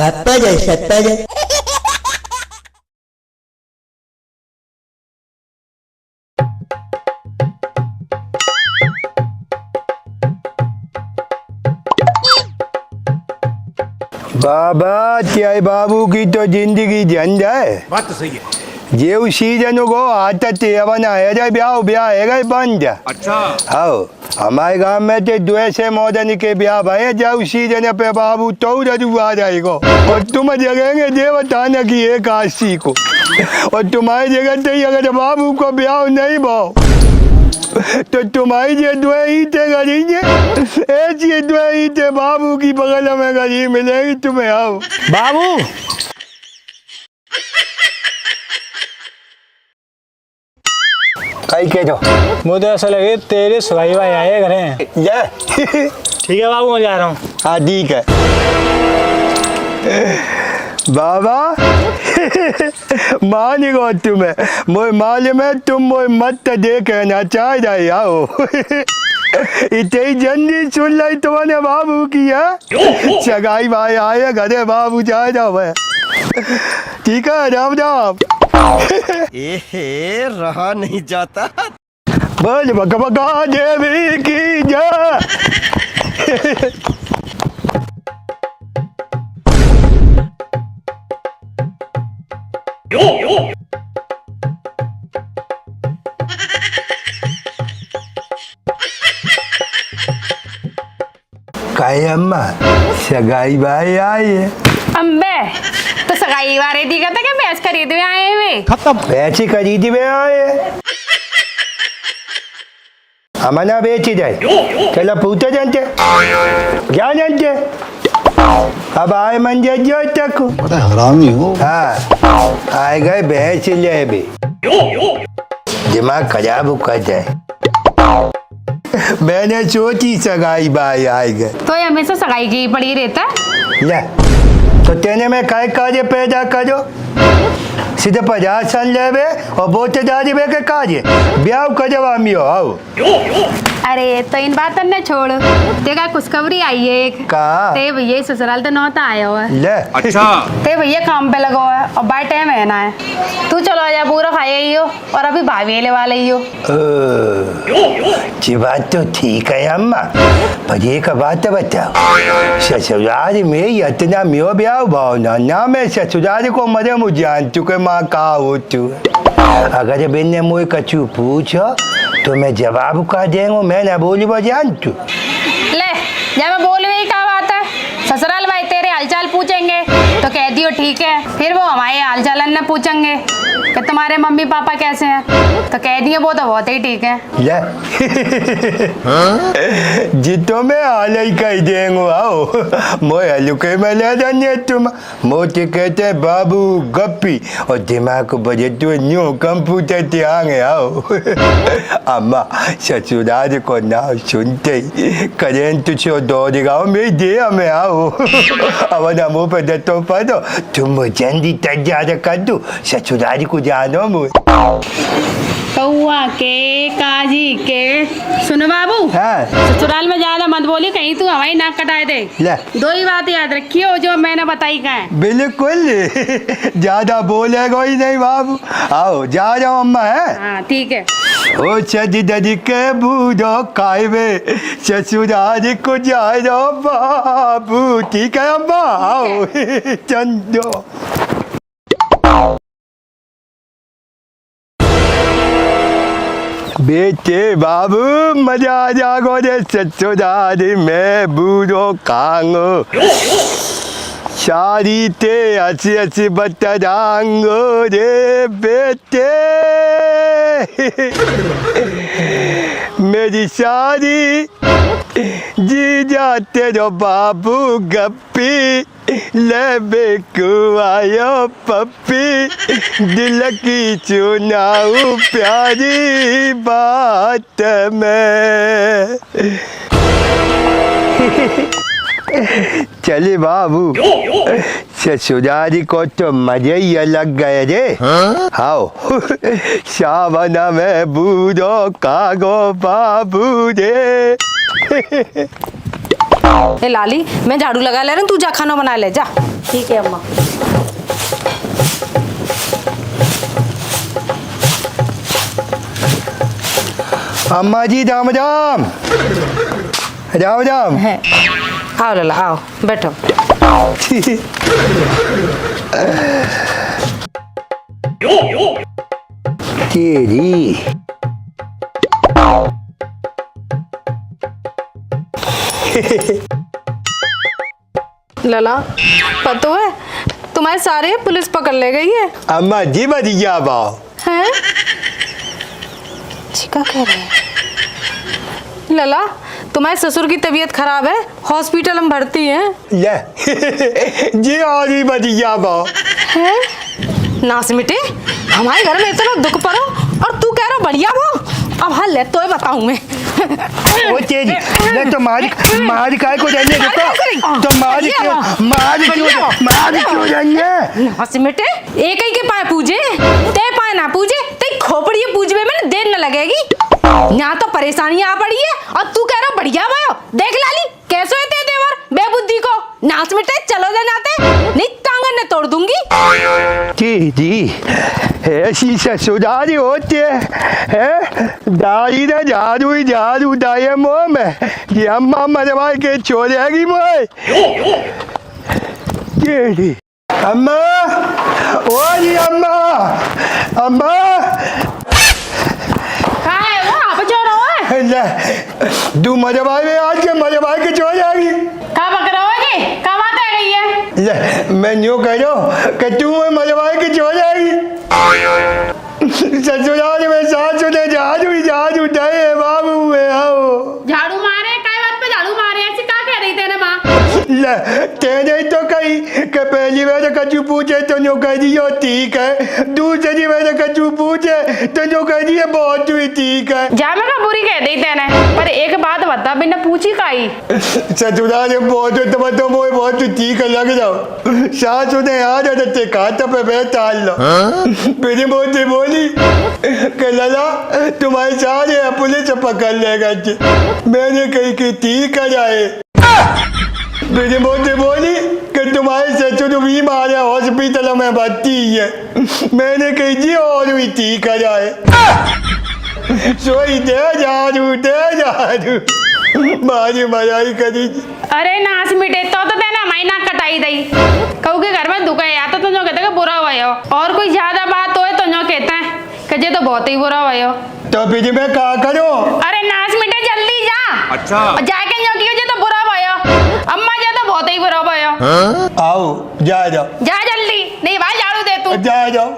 खप्पा जाए सत्ता जाए। बाबा त्याई बाबू की तो जिंदगी झंड है। बात तो सही है। जेव सीजन को आता तेवना है ब्याह ब्याह है बन जा। अच्छा हाँ हमारे गांव में तो द्वेषे मॉडर्न के ब्याह भाई जाओ सीजन पे बाबू तो रजू आ जाएगा और तुम जगेंगे देवताना की एक आशी को और तुम्हारी जगह तो अगर बाबू को ब्याह नहीं भाव तो तुम्हारी जो दुआ ईटे करेंगे ऐसी दुआ ईटे बाबू की बगल में गरी मिलेगी तुम्हें। आओ बाबू कई के दो मुझे ऐसा लगे तेरे सगाई भाई आए घर हैं। जा ठीक है बाबू मैं जा रहा हूँ। हाँ ठीक है बाबा मान गो तुम्हें मोए मालूम है तुम मोए मत देखे ना चाह जाए। आओ इतनी जल्दी सुन लाई तुमने बाबू की है सगाई भाई आए घरे बाबू जा जाओ भाई। ठीक है राम राम। रहा नहीं जाता। बोल बका बका देवी की जय। काय अम्मा सगाई भाई आई है। अम्बे तो सगाई वाले दी कहता कि मैच खरीद में आए हुए खत्म पैसे खरीद में आए हमना बेची जाए। चलो पूछो जानते क्या जानते अब आए मंजे जो तक हरामी हो। हाँ आए गए भैंस ले भी दिमाग खराब कर जाए। मैंने सोची सगाई भाई आए गए तो ये हमेशा सगाई की पड़ी रहता है। ले तो तेने में काय कार्य पैदा करो सीधे 50 साल लेवे और बोते दादी बे के कार्य ब्याह करो आमी हो। आओ अरे तो इन बातों ने छोड़ देखा खुशखबरी आई है एक कहा ते भैया ससुराल तो नौता आया हुआ है। ले अच्छा ते भैया काम पे लगा हुआ है और बाय टाइम है ना है तू चलो आजा पूरा खाया ही हो और अभी भाभी ले वाले ही हो। जी बात तो ठीक है अम्मा पर एक बात बताओ ससुराल में इतना म्यो ब्याह भावना ना मैं ससुराल को मरे मुझे जान चुके माँ कहा हो तू अगर बिन्ने मुझे कछु पूछो तो मैं जवाब का देंगे मैं ना बोली वो जान तू ले जब मैं बोल रही क्या बात है ससुराल भाई तेरे हालचाल पूछेंगे तो कह दियो ठीक है फिर वो हमारे हालचाल ने पूछेंगे कि तुम्हारे मम्मी पापा कैसे हैं तो कह दिए वो तो बहुत ही ठीक है। जितो में हाल ही कह देंगे। आओ मोए हल्के में ले जाने तुम मोटे कहते हैं बाबू गप्पी और दिमाग को बजे तो न्यू कंप्यूटर ते आगे। आओ अम्मा ससुराल को नाम सुनते ही करेंट छो दौड़ गाँव में दे हमें। आओ अब ना मुँह पे तो पढ़ो तुम जल्दी तैयार कर दो ससुराल को जानो मुझे कौआ के काजी के सुनो बाबू हाँ ससुराल में ज्यादा मत बोली कहीं तू हवाई नाक कटाए दे। ले दो ही बात याद रखियो जो मैंने बताई का है। बिल्कुल ज्यादा बोलेगा ही नहीं बाबू। आओ जा जाओ अम्मा है। हाँ ठीक है। ओ सदी ददी के बूढ़ो कायवे ससुराल को जाए बाबू। ठीक है अम्मा आओ चंदो। बेटे बाबू मजा आ जागो रे ससुराल में बूढ़ो कांगो शादी ते हसी हसी बतरांगो रे बेटे मेरी शादी जी जाते रो बाबू गप्पी ले बेकू आयो पप्पी दिल की चुनाऊ प्यारी बात में। चले बाबू ससुराल को तो मजे ही अलग गए रे। आओ सावन में बूढ़ो कागो बाबू रे। ए लाली, मैं झाड़ू लगा ले रही हूँ, तू जा खाना बना ले जा। ठीक है अम्मा। अम्मा जी राम राम। राम राम। है, आओ लला आओ, बैठो। तेरी लला, पता है तुम्हारे सारे पुलिस पकड़ ले गई है। अम्मा जी बढ़िया बाओ। हैं? चिका कह रहे हैं लला, तुम्हारे ससुर की तबीयत खराब है, हॉस्पिटल हम भर्ती हैं। ले जी और ही बढ़िया बाओ। हैं? नास मिटे, हमारे घर में इतना दुख पड़ो और तू कह रहा बढ़िया वो। अब हाँ ले तो बताऊं मैं। ओ तेरी, ले तो मार काय को जाने देता। तो मार क्यों जाने? नास मिटे, एक ही के पाए पूजे, ते पाए ना पूजे, ते खोपड़ी पूजवे में देर न लगेगी। यहाँ तो परेशानी आ पड़ी है और तू कह रहा बढ़िया भयो। देख लाली कैसे होते देवर बेबुद्धि को। नाच मिटे चलो जाते, नहीं टांगन ने तोड़ दूंगी। तेरी ऐसी ससुराली होती है दाई ने झाड़ू दाए मुँह में कि अम्मा मरवा के छोड़ेगी मोए। तेरी अम्मा, ओ जी अम्मा, अम्मा कहाँ है वो? आप जो रहो है? ले तू मरवा के छोड़ जाएगी। कहाँ पक रहे हो जी? कहाँ बात आ गई है? ले मैं यूँ कह रहा हूँ कि तू मरवा के छोड़ जाएगी। ससुराल में सासू ने झाड़ू दाए बाबू में आओ। झाड़ू मारे? काय बात पे झाड़ू मारे? ऐसी क्या कह रही तेरे माँ? ले तेरे तो कही कि पहली बार कचू पूछे तो नो कह दियो ठीक है, दूसरी बार कचू पूछे तो नो कह दिए बहुत हुई ठीक है। जा मैं का बुरी कह दी तेने, पर एक बात बता, बिना पूछी काई? ससुराल में बहुत तो मोए बहुत ठीक लग जाओ। सासू ने आ जाते खाता पे बैठा लो। मेरी मोती बोली कि लला तुम्हारे सारे पुलिस पकड़ लेगा। मैंने कही कि ठीक है जाए। मेरी मोती बोली कि तुम्हारे ससुर बीमार है, हॉस्पिटल में भर्ती है। मैंने कही जी और भी ठीक है जाए। सोई दे झाड़ू मारी मजाई करी। अरे नाच मिटे तो तेना महीना कटाई दई। कहू के घर में दुख है या तो तुझो कहते हैं बुरा भयो, और कोई ज्यादा बात हो तो जो कहते हैं कि जे तो बहुत ही बुरा भयो। तो फिर मैं क्या करूं? अरे नाच मिटे जल्दी जा। अच्छा। और जाके जो कियो जे तो बुरा भयो, अम्मा जे तो बहुत ही बुरा भयो। आओ जा जाओ, जा जल्दी, नहीं भाई झाड़ू दे तू। जा जाओ।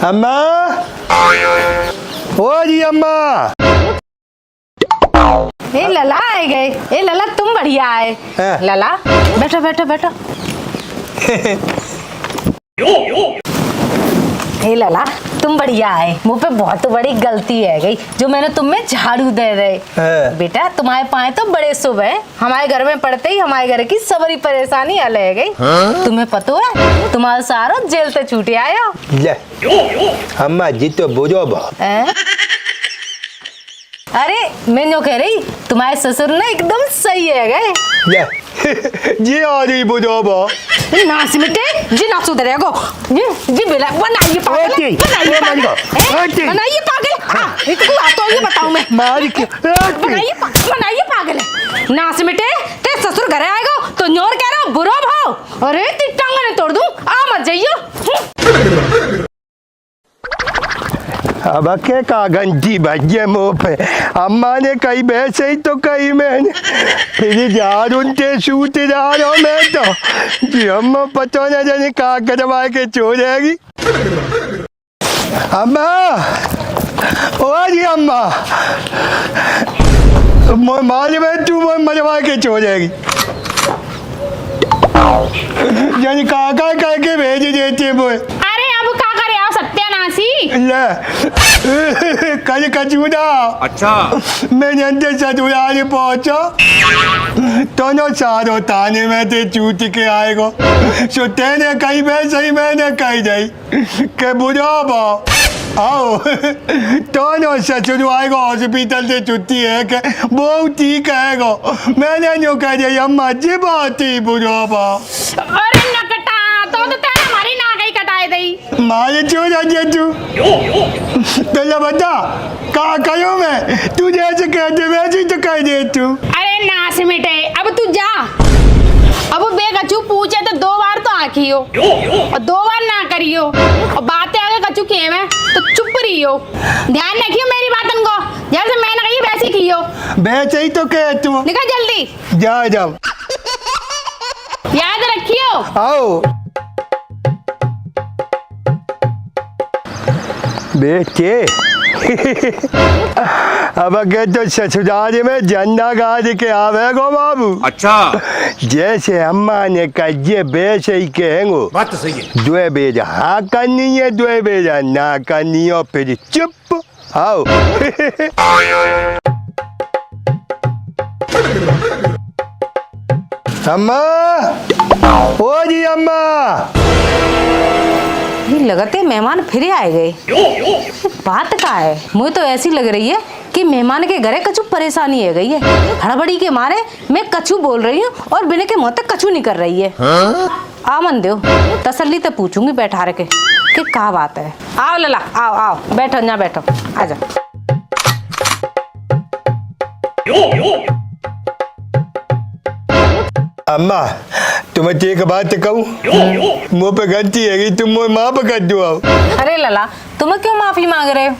अम्मा, ओ जी अम्मा। ए लला आए गए। ए लला तुम बढ़िया आए। हाँ। लला बैठो बैठो बैठो। ए लला तुम बढ़िया आए। मुँह पे बहुत बड़ी गलती है गई जो मैंने तुम्हें झाड़ू दे रहे। हाँ। बेटा तुम्हारे पाए तो बड़े शुभ है, हमारे घर में पड़ते ही हमारे घर की सबरी परेशानी हल है गई। तुम्हें पता है तुम्हारा सारा जेल से छूटे आया। ले अम्मा जी तो बुझो बहुत। अरे मैं जो कह रही तुम्हारे ससुर ना एकदम सही है गए। ले जी और ही बुझो बहुत। नाच मिटे जी ना सुधरे गो जी बिला बनाइए पागल ओके, बनाइए ओ मालिक, पागल ओके। बनाइए पागल। हाँ इसको आता ये बताऊं मैं। मारी क्यों? बनाइए पागल है। नाच मिटे ते ससुर घर आएगा तो न्योर कह रहा बुरा भाव। अरे ती टांगा ने तोड़ दूं, आ मत जाइयो। अब के का घंटी बजे मुँह पे। अम्मा ने कही वैसे ही तो कही मैंने। फिर झाड़ू के सूत जा रहा हूँ मैं तो जी अम्मा पता न जाने का करवा के छोड़ेगी। अम्मा, ओ जी अम्मा, माल में तू मरवा के छोड़ेगी। यानी काका कह के भेज देते मोए। अरे अब का करे आप सत्यानाशी। ले कल कचूदा। अच्छा। मैंने अंदर ससुराल पहुंचा तो नो सारो ताने में ते चूट के आएगो। सो तेने कही वैसे ही मैंने कही जाई के बुझा बा आओ दोनों ससुर आएगा हॉस्पिटल से छुट्टी है कि बहुत ठीक है मैंने जो कह दिया अम्मा जी बहुत ही बुरा बा अरे नकटा तो तेरे हमारी नाक ही कटाए दई मारे क्यों जाते तू पहले बता कहा कहो मैं तू जैसे कहते वैसे ही तो कह दे तू अरे नास मिटे अब तू जा अब बे कचू पूछे तो 2 बार तो आखियो और 2 बार ना करियो और बातें आगे कचू किए मैं तो चुप रहियो ध्यान रखियो मेरी बातन को जैसे मैंने कही वैसे ही कियो वैसे ही तो कह तू निकल जल्दी जा जाओ याद रखियो आओ बेटे अब अगर तो ससुराल में झंडा गाड़ के आवेगो बाबू अच्छा जैसे अम्मा ने कहिए वैसे ही कहेंगो बात तो सही है। 2 बेजा हाँ करनी है 2 बेजा ना करनी हो फिर चुप आओ अम्मा ओ जी अम्मा ये लगते मेहमान फिर आए गए। बात का है मुझे तो ऐसी लग रही है कि मेहमान के घरे कछु परेशानी है गई है। हड़बड़ी के मारे मैं कछु बोल रही हूँ और बिना के मुंह तक कछु नहीं कर रही है। आमन दो तसल्ली तो पूछूंगी बैठा रखे कि क्या बात है। आओ लला आओ आओ बैठो ना बैठो आजा। अम्मा तुम्हें एक बात कहूँ मुँह पे गलती है तुम मुझे माफ कर दो आओ। अरे लला तुम्हें क्यों माफी मांग रहे हो?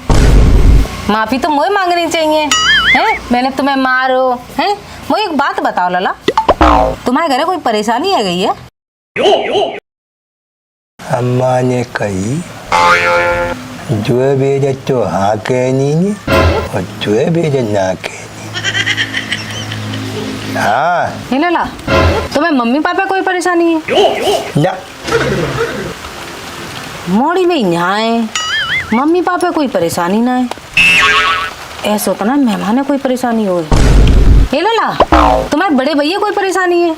माफी तो मुझे मांगनी चाहिए हैं? मैंने तुम्हें मारो हैं? मुझे एक बात बताओ लला तुम्हारे घरे कोई परेशानी है गई है? अम्मा ने कही जो बेजा तो हाँ कहनी और जो बेजा ना कहनी। हाँ हे लला तुम्हें मम्मी पापा कोई परेशानी है? ना मोड़ी में यहाँ है मम्मी पापा कोई परेशानी ना है। ऐसा तो ना मेहमान है कोई परेशानी हो। हे लला तुम्हारे बड़े भैया कोई परेशानी है?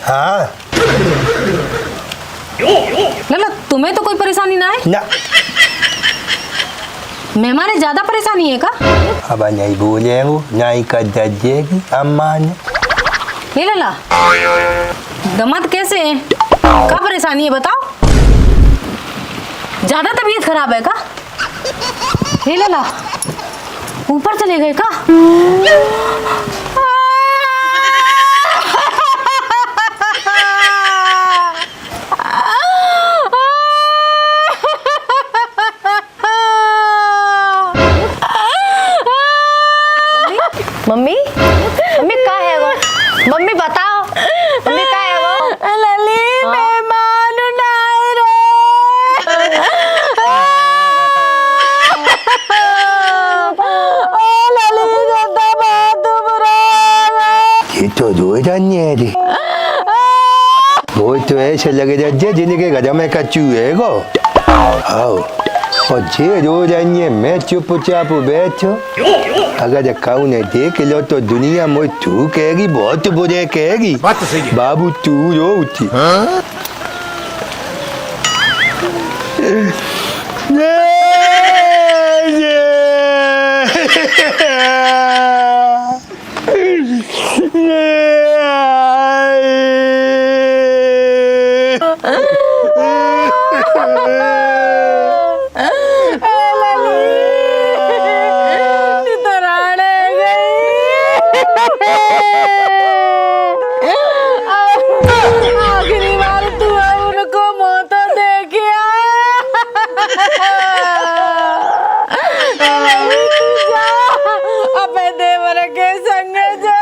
हाँ लला तुम्हें तो कोई परेशानी ना है? ना मेहमान है ज्यादा परेशानी है का? अब नहीं बोलेंगे नहीं कर देगी अम्मा ने। हे लला दमाद कैसे है? क्या परेशानी है बताओ? ज्यादा तबीयत खराब है का? हे लला ऊपर चले गए का? मम्मी मम्मी का है वो? मम्मी बताओ मम्मी का है वो? लली मेहमान उनाए रे। ओ लली दादा बात बुरा। ये तो रोज आनी है रे वो तो ऐसे लगे रहे जिनके घर में कच्चू है गो आओ और जे रोज आनी है मैं चुपचाप बैठो अगर खाऊ ने देख लो तो दुनिया मुझे तू कहेगी बहुत बुरे कहेगी। बात तो सही है। बाबू तू रो उठी आखिरी बार तू उनको मौत देखिया। अपने देवर के संग जा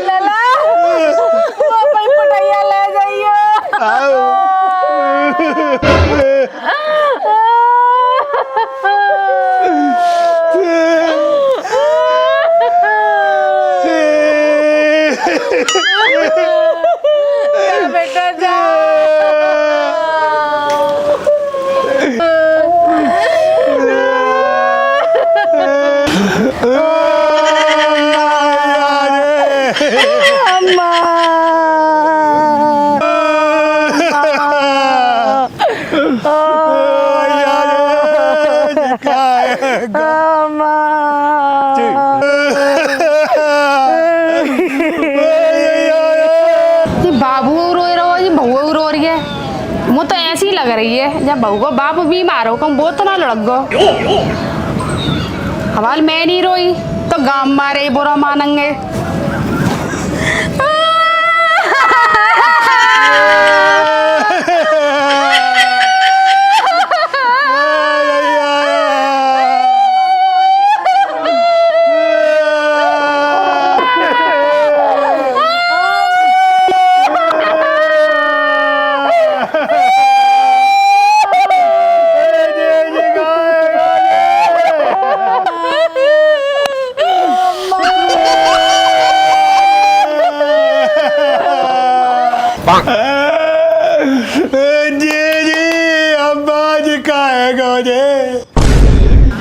लला वो भाई पटैया ले जाइयो। बेटा जा अम्मा आएगा। जी बाबू रो रहा है जी बहू रो रही है। वो तो ऐसी लग रही है जब बहू को बाप बीमार हो कम वो तो ना लड़क गो। हवाल मैं नहीं रोई तो गांव मारे बुरा मानेंगे।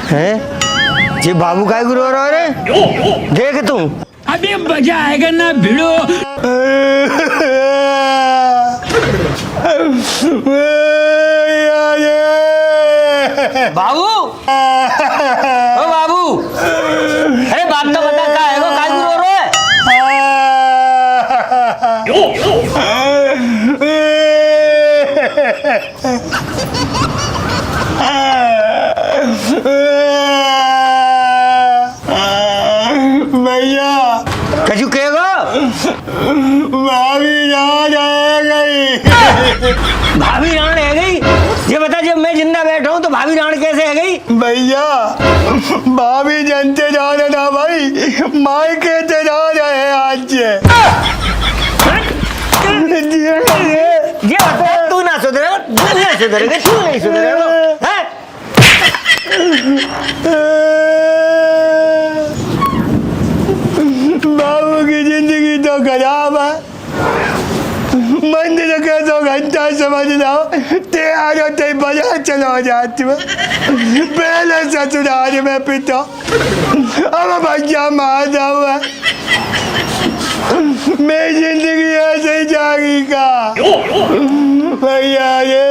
हैं ये बाबू काय को रो रहा है देख तू अभी मजा आएगा ना भिड़ो। बाबू ओ बाबू अरे बात तो बता काय को रो रहा है भैया कछु कहेगा भाभी यहाँ जाए गई। भाभी राण है गई ये बता जब मैं जिंदा बैठा हूँ तो भाभी राण कैसे है गई भैया भाभी जनते जा रहे ना भाई माई कहते जा रहे आज से। ये बता तू ना सुधरेगा तू नहीं सुधरेगा तू नहीं सुधरेगा हैं? बाबू की जिंदगी तो खराब है। मंदिर के 2 घंटा समझ जाओ ते आ जाते बाजार चलो जाती में पहले ससुराल में पिता अब भैया मार जाओ मेरी जिंदगी ऐसे ही जाएगी का भैया ये